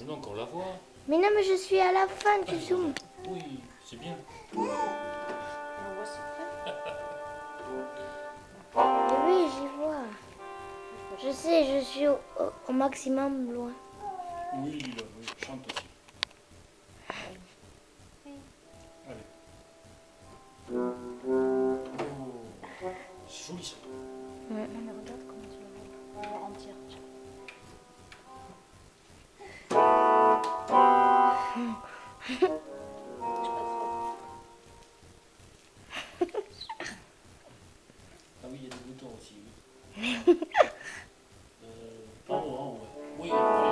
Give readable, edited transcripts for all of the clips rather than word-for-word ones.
Non, qu'on la voit. Mais non, mais je suis à la fin du zoom. Oui, c'est bien. On voit si près. Mais oui, j'y vois. Je sais, je suis au maximum loin. Oui, Lila, oui, chante aussi. Allez. Oh, c'est joli ça. Non, mais regarde comment tu la vois entière. Je sais pas trop. Ah oui, il y a des boutons aussi, oui. En haut, ouais. Oui, allez.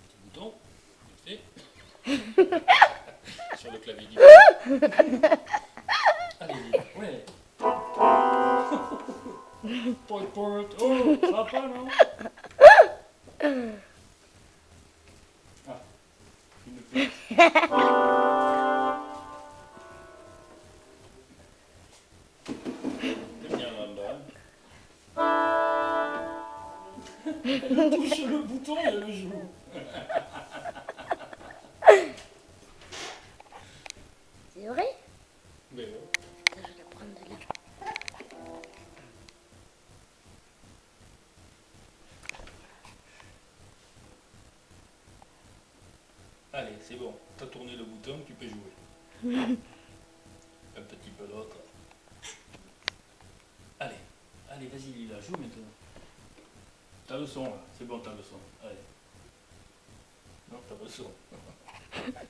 Petit bouton, vite fait. Sur le clavier du allez, Lila, ouais. Porte. Oh, ça va pas, non? Ah, une fleur. C'est bien là-bas. Elle touche le bouton et elle le joue. C'est vrai? Mais ouais. Je vais la prendre de là. Allez, c'est bon. T'as tourné le bouton, tu peux jouer. Un petit peu l'autre. Allez, vas-y Lila, joue maintenant. T'as le son là, c'est bon, t'as le son. Allez. Non, t'as le son.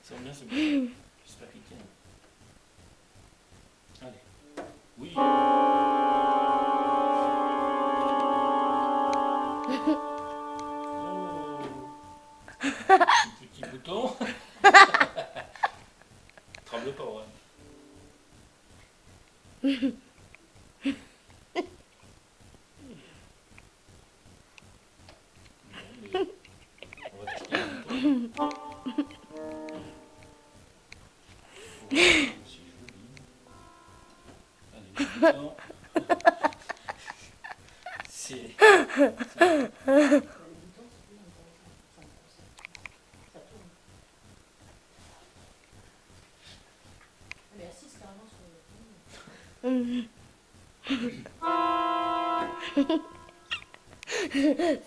C'est bien, c'est bien. J'espère qu'il tient. Allez. Oui. Oh. Petit bouton. Tremble pas, ouais. On va tester un bouton. Oh, c'est joli. Allez, le bouton. C'est... Les boutons, c'est plus intéressant. Ça tourne. Elle est assise carrément sur le...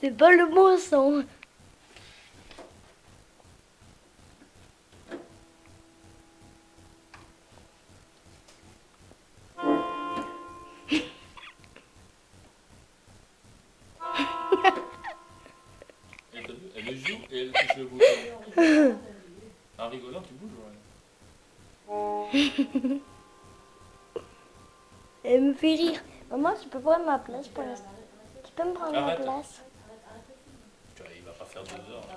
C'est pas le bon son. Elle joue et elle touche le bouton. En rigolant, tu bouges, ouais. Elle me fait rire. Maman, tu peux prendre ma place pour l'instant. Tu peux me prendre ma Arrête. place? Tu vois, il va pas faire 2 heures. Là.